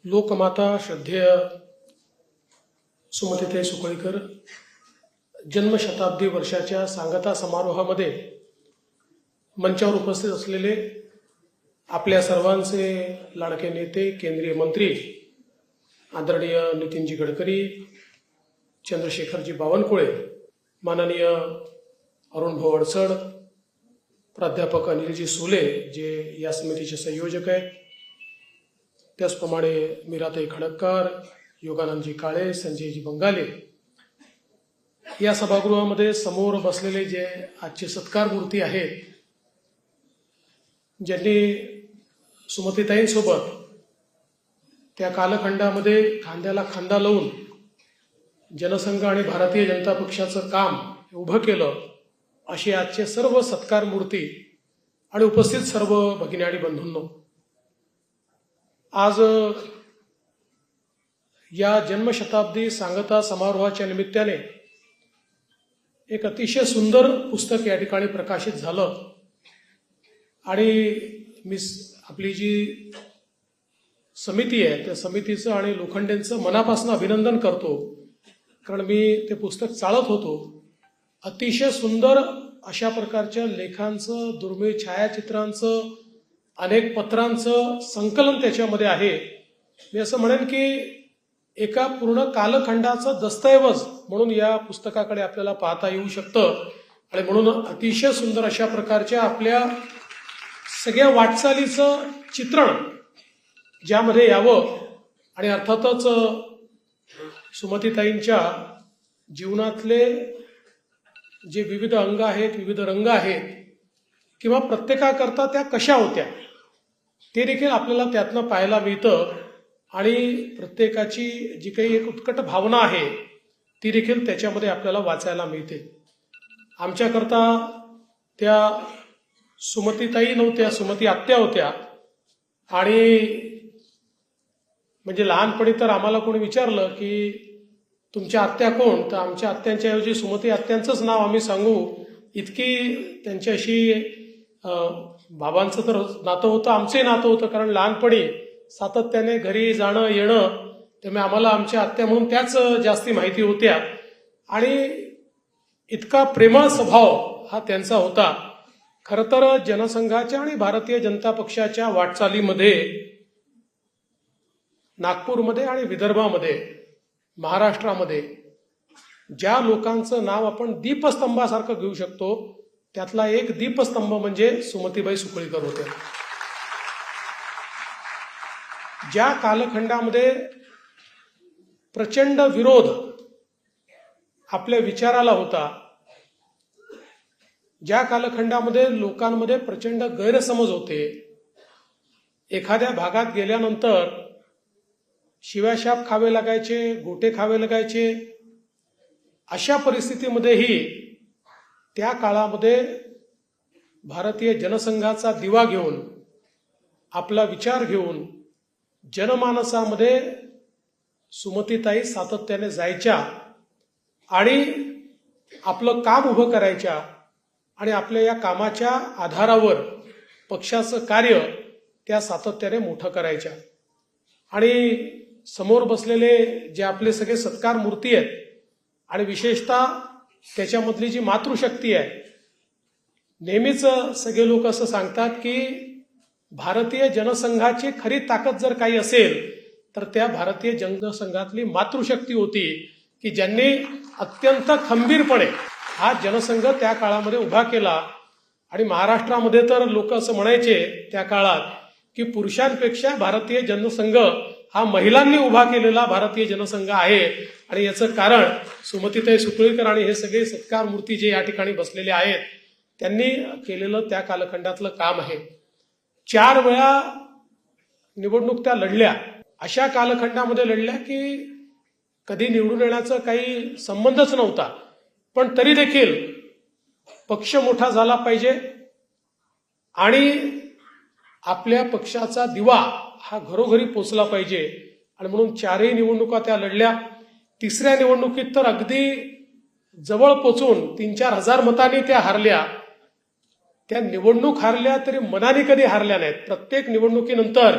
लोकमाता श्रद्धेय सुमतीताई सुकळीकर जन्मशताब्दी वर्षाच्या सांगता समारोहामध्ये मंचावर उपस्थित असलेले आपल्या सर्वांचे लाडके नेते केंद्रीय मंत्री आदरणीय नितीनजी गडकरी, चंद्रशेखरजी बावनकुळे, माननीय अरुणभाऊ अडसड, प्राध्यापक अनिलजी सुले जे या समितीचे संयोजक आहेत, त्याचप्रमाणे मीराताई खडक्कर, योगानंदजी काळे, संजयजी बंगाले, या सभागृहामध्ये समोर बसलेले जे आजचे सत्कार मूर्ती आहेत, ज्यांनी सुमतीताईंसोबत त्या कालखंडामध्ये खांद्याला खांदा लावून जनसंघ आणि भारतीय जनता पक्षाचं काम उभं केलं, अशी आजचे सर्व सत्कार मूर्ती आणि उपस्थित सर्व भगिनी आणि बंधूंनो, आज या जन्मशताब्दी सांगता समारोहाच्या निमित्ताने एक अतिशय सुंदर पुस्तक या ठिकाणी प्रकाशित झालं आणि मी आपली जी समिती आहे त्या समितीचं आणि लोखंडेंचं मनापासून अभिनंदन करतो, कारण मी ते पुस्तक चाळत होतो. अतिशय सुंदर अशा प्रकारच्या लेखांचं, दुर्मिळ छायाचित्रांचं, अनेक पत्रांचं संकलन त्याच्यामध्ये आहे. मी असं म्हणेन की एका पूर्ण कालखंडाचं दस्तऐवज म्हणून या पुस्तकाकडे आपल्याला पाहता येऊ शकतं. आणि म्हणून अतिशय सुंदर अशा प्रकारच्या आपल्या सगळ्या वाटचालीचं चित्रण ज्यामध्ये यावं आणि अर्थातच सुमतीताईंच्या जीवनातले जे विविध अंग आहेत, विविध रंग आहेत, किंवा प्रत्येकाकरता त्या कशा होत्या ते देखील आपल्याला त्यातनं पाहायला मिळतं. आणि प्रत्येकाची जी काही एक उत्कट भावना आहे ती देखील त्याच्यामध्ये आपल्याला वाचायला मिळते. आमच्याकरता त्या सुमतीताई नव्हत्या, सुमती आत्या होत्या. आणि म्हणजे लहानपणी तर आम्हाला कोणी विचारलं की तुमच्या आत्या कोण, तर आमच्या आत्यांच्या ऐवजी सुमती आत्यांचंच नाव आम्ही सांगू, इतकी त्यांच्याशी बाबांचं तर नातं होतं, आमचंही नातं होतं. कारण लहानपणी सातत्याने घरी जाणं येणं, त्यामुळे आम्हाला आमच्या आत्या म्हणून त्याच जास्ती माहिती होत्या. आणि इतका प्रेमळ स्वभाव हा त्यांचा होता. खरं तर जनसंघाच्या आणि भारतीय जनता पक्षाच्या वाटचालीमध्ये नागपूरमध्ये आणि विदर्भामध्ये, महाराष्ट्रामध्ये ज्या लोकांचं नाव आपण दीपस्तंभासारखं घेऊ शकतो, त्यातला एक दीपस्तंभ म्हणजे सुमतीबाई सुकळीकर होते. ज्या कालखंडामध्ये प्रचंड विरोध आपल्या विचाराला होता, ज्या कालखंडामध्ये लोकांमध्ये प्रचंड गैरसमज होते, एखाद्या भागात गेल्यानंतर शिव्याशाप खावे लागायचे, गोटे खावे लागायचे, अशा परिस्थितीमध्येही त्या काळामध्ये भारतीय जनसंघाचा दिवा घेऊन, आपला विचार घेऊन जनमानसामध्ये सुमतीताई सातत्याने जायच्या आणि आपलं काम उभं करायच्या. आणि आपल्या या कामाच्या आधारावर पक्षाचं कार्य त्या सातत्याने मोठं करायच्या. आणि समोर बसलेले जे आपले सगळे सत्कार मूर्ती आहेत आणि विशेषतः त्याच्यामधली जी मातृशक्ती आहे, नेहमीच सगळे लोक असं सांगतात की भारतीय जनसंघाची खरी ताकद जर काही असेल तर त्या भारतीय जनसंघातली मातृशक्ती होती, की ज्यांनी अत्यंत खंबीरपणे हा जनसंघ त्या काळामध्ये उभा केला. आणि महाराष्ट्रामध्ये तर लोक असं म्हणायचे त्या काळात की पुरुषांपेक्षा भारतीय जनसंघ हा महिलांनी उभा केलेला भारतीय जनसंघ आहे. आणि याचं कारण सुमतीताई सुकळीकर आणि हे सगळे सत्कार मूर्ती जे या ठिकाणी बसलेले आहेत त्यांनी केलेलं त्या कालखंडातलं काम आहे. 4 वेळा निवडणूक त्या लढल्या, अशा कालखंडामध्ये लढल्या की कधी निवडून येण्याचा काही संबंधच नव्हता. पण तरी देखील पक्ष मोठा झाला पाहिजे आणि आपल्या पक्षाचा दिवा हा घरोघरी पोचला पाहिजे. आणि म्हणून 4ही निवडणुका त्या लढल्या. 3ऱ्या निवडणुकीत तर अगदी जवळ पोचून 3-4 हजार मतांनी त्या हारल्या. त्या निवडणूक हारल्या तरी मनाने कधी हारल्या नाहीत. प्रत्येक निवडणुकीनंतर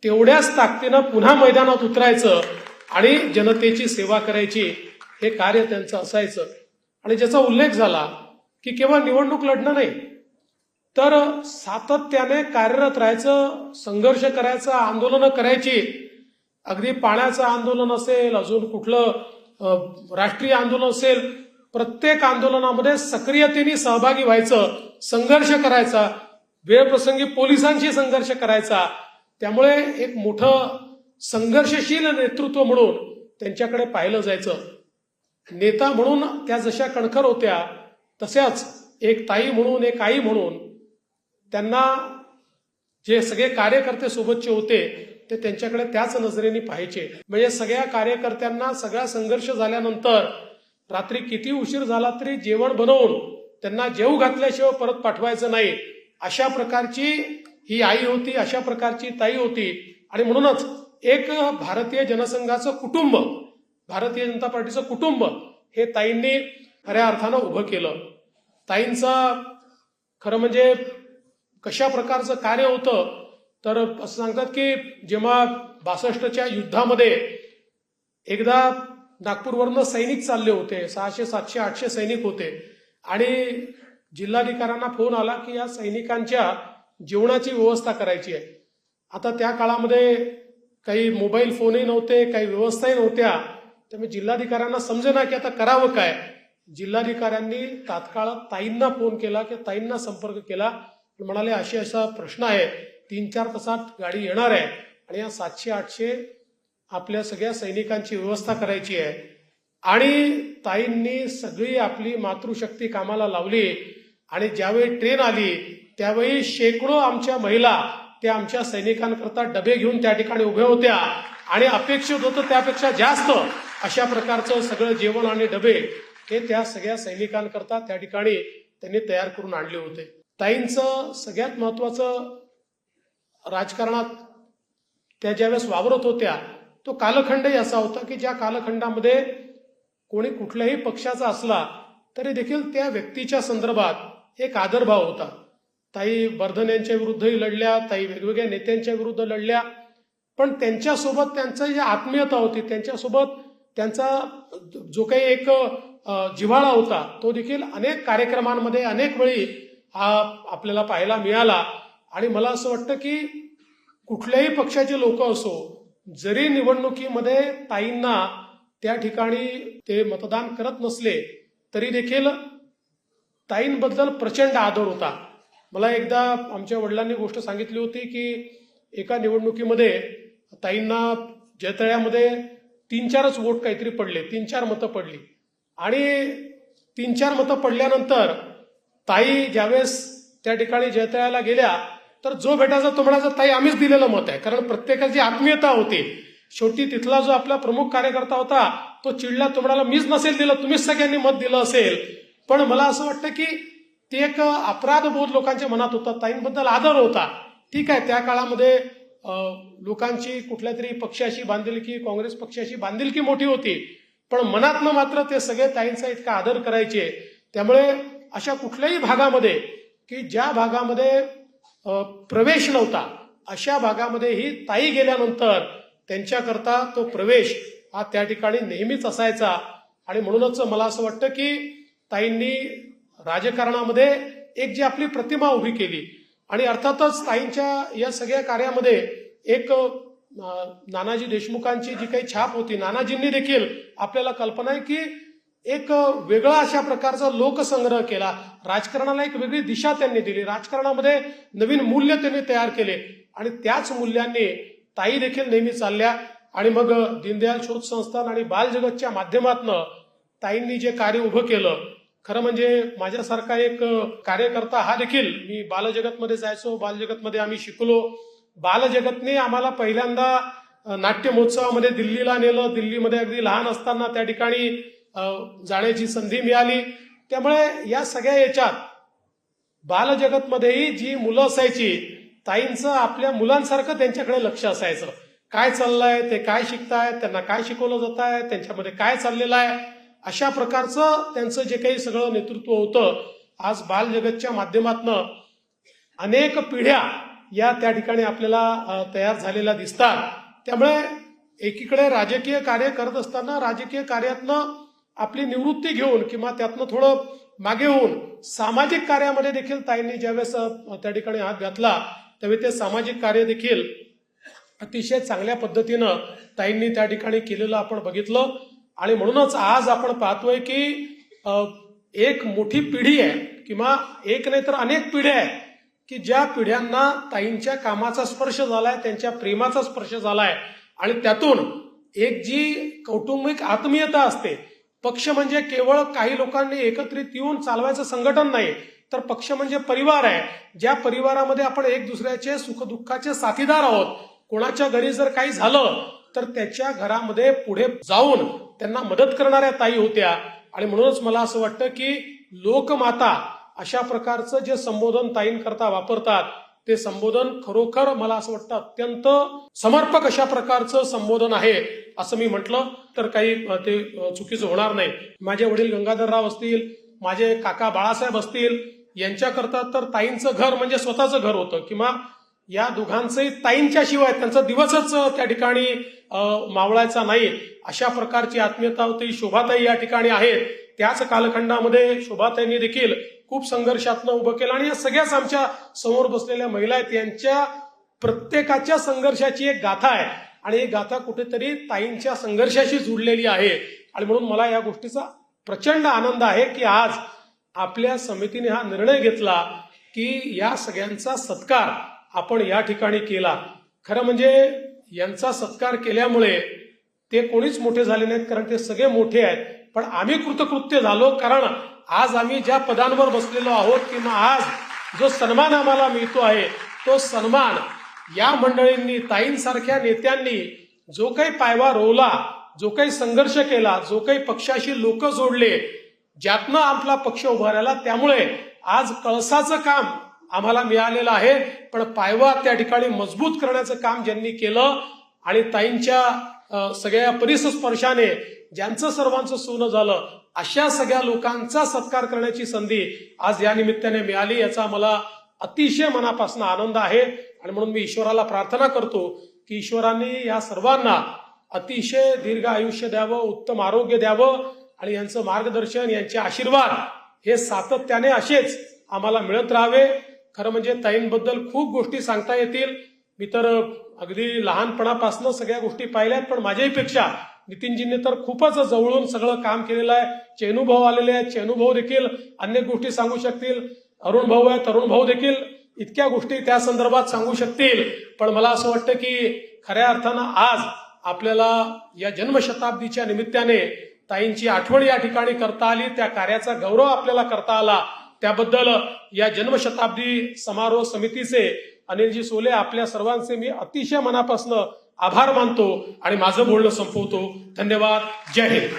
तेवढ्याच ताकदीनं पुन्हा मैदानात उतरायचं आणि जनतेची सेवा करायची, हे कार्य त्यांचं असायचं. आणि ज्याचा उल्लेख झाला की केवळ निवडणूक लढणं नाही, तर सातत्याने कार्यरत राहायचं, संघर्ष करायचा, आंदोलनं करायची. अगदी पाण्याचं आंदोलन असेल, अजून कुठलं राष्ट्रीय आंदोलन असेल, प्रत्येक आंदोलनामध्ये सक्रियतेने सहभागी व्हायचं, संघर्ष करायचा, वेळप्रसंगी पोलिसांशी संघर्ष करायचा. त्यामुळे एक मोठं संघर्षशील नेतृत्व म्हणून त्यांच्याकडे पाहिलं जायचं. नेता म्हणून त्या जशा कणखर होत्या, तशाच एक ताई म्हणून, एक आई म्हणून त्यांना जे सगळे कार्यकर्ते सोबतचे होते ते त्यांच्याकडे त्याच नजरेने पाहायचे. म्हणजे सगळ्या कार्यकर्त्यांना सगळा संघर्ष झाल्यानंतर रात्री किती उशीर झाला तरी जेवण बनवून त्यांना जेवू घातल्याशिवाय परत पाठवायचं नाही, अशा प्रकारची ही आई होती, अशा प्रकारची ताई होती. आणि म्हणूनच एक भारतीय जनसंघाचं कुटुंब, भारतीय जनता पार्टीचं कुटुंब हे ताईंनी खऱ्या अर्थानं उभं केलं. ताईंचं खरं म्हणजे कशा प्रकारचं कार्य होतं तर असं सांगतात की जेव्हा 62च्या युद्धामध्ये एकदा नागपूरवरनं सैनिक चालले होते, 600, 700, 800 सैनिक होते, आणि जिल्हाधिकाऱ्यांना फोन आला की या सैनिकांच्या जेवणाची व्यवस्था करायची आहे. आता त्या काळामध्ये काही मोबाईल फोनही नव्हते, काही व्यवस्थाही नव्हत्या. त्यामुळे जिल्हाधिकाऱ्यांना समजेना की आता करावं काय. जिल्हाधिकाऱ्यांनी तात्काळ ताईंना फोन केला, की ताईंना संपर्क केला, म्हणाले अशी असा प्रश्न आहे, 3-4 तासात गाडी येणार आहे आणि या 700-800 आपल्या सगळ्या सैनिकांची व्यवस्था करायची आहे. आणि ताईंनी सगळी आपली मातृशक्ती कामाला लावली आणि ज्यावेळी ट्रेन आली त्यावेळी शेकडो आमच्या महिला त्या आमच्या सैनिकांकरता डबे घेऊन त्या ठिकाणी उभ्या होत्या आणि अपेक्षित होतं त्यापेक्षा जास्त अशा प्रकारचं सगळं जेवण आणि डबे हे त्या सगळ्या सैनिकांकरता त्या ठिकाणी त्यांनी तयार करून आणले होते. ताईंचं सगळ्यात महत्वाचं राजकारणात त्या ज्यावेळेस वावरत होत्या तो कालखंडही असा होता की ज्या कालखंडामध्ये कोणी कुठल्याही पक्षाचा असला तरी देखील त्या व्यक्तीच्या संदर्भात एक आदरभाव होता. ताई बर्धन यांच्या विरुद्धही लढल्या, ताई वेगवेगळ्या नेत्यांच्या विरुद्ध लढल्या, पण त्यांच्यासोबत त्यांचं जी आत्मीयता होती, त्यांच्यासोबत त्यांचा जो काही एक जिव्हाळा होता तो देखील अनेक कार्यक्रमांमध्ये अनेक वेळी आपल्याला पाहायला मिळाला. आणि मला असं वाटतं की कुठल्याही पक्षाचे लोक असो, जरी निवडणुकीमध्ये ताईंना त्या ठिकाणी ते मतदान करत नसले तरी देखील ताईंबद्दल प्रचंड आदर होता. मला एकदा आमच्या वडिलांनी गोष्ट सांगितली होती की एका निवडणुकीमध्ये ताईंना जयतळ्यामध्ये 3-4च वोट काहीतरी पडले, 3-4 मतं पडली. आणि 3-4 मतं पडल्यानंतर ताई ज्यावेळेस त्या ठिकाणी जयतळ्याला गेल्या तर जो भेटायचा तो म्हणायचा ताई आम्हीच दिलेलं मत आहे, कारण प्रत्येकाची आत्मीयता होती. शेवटी तिथला जो आपला प्रमुख कार्यकर्ता होता तो चिडला, तो म्हणाला मीच नसेल दिलं, तुम्हीच सगळ्यांनी मत दिलं असेल. पण मला असं वाटतं की ते एक अपराधबोध लोकांच्या मनात होता, ताईंबद्दल आदर होता. ठीक आहे, त्या काळामध्ये लोकांची कुठल्या तरी पक्षाशी बांधिलकी, काँग्रेस पक्षाशी बांधिलकी मोठी होती, पण मनातनं मात्र ते सगळे ताईंचा इतका आदर करायचे. त्यामुळे अशा कुठल्याही भागामध्ये की ज्या भागामध्ये प्रवेश नव्हता अशा भागामध्ये ही ताई गेल्यानंतर त्यांच्याकरता तो प्रवेश हा त्या ठिकाणी नेहमीच असायचा. आणि म्हणूनच मला असं वाटतं की ताईंनी राजकारणामध्ये एक जी आपली प्रतिमा उभी केली. आणि अर्थातच ताईंच्या या सगळ्या कार्यामध्ये एक नानाजी देशमुखांची जी काही छाप होती, नानाजींनी देखील आपल्याला कल्पना आहे की एक वेगळा अशा प्रकारचा लोकसंग्रह केला, राजकारणाला एक वेगळी दिशा त्यांनी दिली, राजकारणामध्ये नवीन मूल्य त्यांनी तयार केले आणि त्याच मूल्यांनी ताई देखील नेहमी चालल्या. आणि मग दीनदयाल शोध संस्थान आणि बालजगतच्या माध्यमातनं ताईंनी जे कार्य उभं केलं, खरं म्हणजे माझ्यासारखा एक कार्यकर्ता हा देखील, मी बालजगतमध्ये जायचो, बालजगतमध्ये आम्ही शिकलो. बालजगतने आम्हाला पहिल्यांदा नाट्य महोत्सवामध्ये दिल्लीला नेलं, दिल्लीमध्ये अगदी लहान असताना त्या ठिकाणी जाण्याची संधी मिळाली. त्यामुळे या सगळ्या याच्यात बालजगतमध्येही जी मुलं असायची, ताईंचं आपल्या मुलांसारखं त्यांच्याकडे लक्ष असायचं. काय चाललंय, ते काय शिकतायत, त्यांना काय शिकवलं जात आहे, त्यांच्यामध्ये काय चाललेलं आहे, अशा प्रकारचं त्यांचं जे काही सगळं नेतृत्व होतं. आज बालजगतच्या माध्यमातनं अनेक पिढ्या या त्या ठिकाणी आपल्याला तयार झालेल्या दिसतात. त्यामुळे एकीकडे राजकीय कार्य करत असताना राजकीय कार्यातनं आपली निवृत्ती घेऊन किंवा त्यातनं थोडं मागे होऊन सामाजिक कार्यामध्ये देखील ताईंनी ज्यावेळेस त्या ठिकाणी हात घातला त्यावेळी ते सामाजिक कार्य देखील अतिशय चांगल्या पद्धतीनं ताईंनी त्या ठिकाणी केलेलं आपण बघितलं. आणि म्हणूनच आज आपण पाहतोय की एक मोठी पिढी आहे किंवा एक नाही तर अनेक पिढ्या आहेत की ज्या पिढ्यांना ताईंच्या कामाचा स्पर्श झालाय, त्यांच्या प्रेमाचा स्पर्श झालाय आणि त्यातून एक जी कौटुंबिक आत्मीयता असते. पक्ष म्हणजे केवळ काही लोकांनी एकत्रित येऊन चालवायचं संघटन नाही, तर पक्ष म्हणजे परिवार आहे. ज्या परिवारामध्ये आपण एक दुसऱ्याचे सुखदुःखाचे साथीदार आहोत. कोणाच्या घरी जर काही झालं तर त्याच्या घरामध्ये पुढे जाऊन त्यांना मदत करणाऱ्या ताई होत्या. आणि म्हणूनच मला असं वाटतं की लोकमाता अशा प्रकारचं जे संबोधन ताईंकरता वापरतात ते संबोधन खरोखर मला असं वाटतं अत्यंत समर्पक अशा प्रकारचं संबोधन आहे. असं मी म्हटलं तर काही ते चुकीचं होणार नाही. माझे वडील गंगाधरराव असतील, माझे काका बाळासाहेब असतील, यांच्याकरता तर ताईंचं घर म्हणजे स्वतःचं घर होतं किंवा या दोघांचंही ताईंच्या शिवाय त्यांचा दिवसच त्या ठिकाणी मावळायचा नाही. अशा प्रकारची आत्मीयता होती. शोभाताई या ठिकाणी आहेत. त्याच कालखंडामध्ये शोभाताईंनी देखील खूप संघर्षातनं उभं केलं आणि या सगळ्याच आमच्या समोर बसलेल्या महिला आहेत. यांच्या प्रत्येकाच्या संघर्षाची एक गाथा आहे आणि ही गाथा कुठेतरी ताईंच्या संघर्षाशी जुडलेली आहे. आणि म्हणून मला या गोष्टीचा प्रचंड आनंद आहे की आज आपल्या समितीने हा निर्णय घेतला की या सगळ्यांचा सत्कार आपण या ठिकाणी केला. खरं म्हणजे यांचा सत्कार केल्यामुळे ते कोणीच मोठे झाले नाहीत, कारण ते सगळे मोठे आहेत. पण आम्ही कृतकृत्य झालो, कारण आज आम्ही ज्या पदांवर बसलेलो आहोत किंवा आज जो सन्मान आम्हाला मिळतो आहे तो सन्मान या मंडळींनी, ताईंसारख्या नेत्यांनी जो काही पायवा रोवला, जो काही संघर्ष केला, जो काही पक्षाशी लोक जोडले, ज्यातनं आपला पक्ष उभा राहिला, त्यामुळे आज कळसाचं काम आम्हाला मिळालेलं आहे. पण पायवा त्या ठिकाणी मजबूत करण्याचं काम ज्यांनी केलं आणि ताईंच्या सगळ्या परिस्पर्शाने ज्यांचं सर्वांचं सोनं झालं, अशा सगळ्या लोकांचा सत्कार करण्याची संधी आज या निमित्ताने मिळाली. याचा मला अतिशय मनापासून आनंद आहे. आणि म्हणून मी ईश्वराला प्रार्थना करतो की ईश्वरांनी या सर्वांना अतिशय दीर्घ आयुष्य द्यावं, उत्तम आरोग्य द्यावं आणि यांचं मार्गदर्शन, यांचे आशीर्वाद हे सातत्याने असेच आम्हाला मिळत राहावे. खरं म्हणजे ताईंबद्दल खूप गोष्टी सांगता येतील. मी तर अगदी लहानपणापासून सगळ्या गोष्टी पाहिल्यात, पण माझ्याहीपेक्षा नितीनजींनी तर खूपच जवळून सगळं काम केलेलं आहे. चेनूभाऊ आलेले आहेत, चेनूभाऊ देखील अनेक गोष्टी सांगू शकतील. अरुण भाऊ आहेत, अरुण भाऊ देखील इतक्या गोष्टी त्या संदर्भात सांगू शकतील. पण मला असं वाटतं की खऱ्या अर्थानं आज आपल्याला या जन्मशताब्दीच्या निमित्ताने ताईंची आठवण या ठिकाणी करता आली, त्या कार्याचा गौरव आपल्याला करता आला. त्याबद्दल या जन्मशताब्दी समारोह समितीचे अनिलजी सोले आपल्या सर्वांचे मी अतिशय मनापासून आभार मानतो आणि माझं बोलणं संपवतो. धन्यवाद. जय हिंद.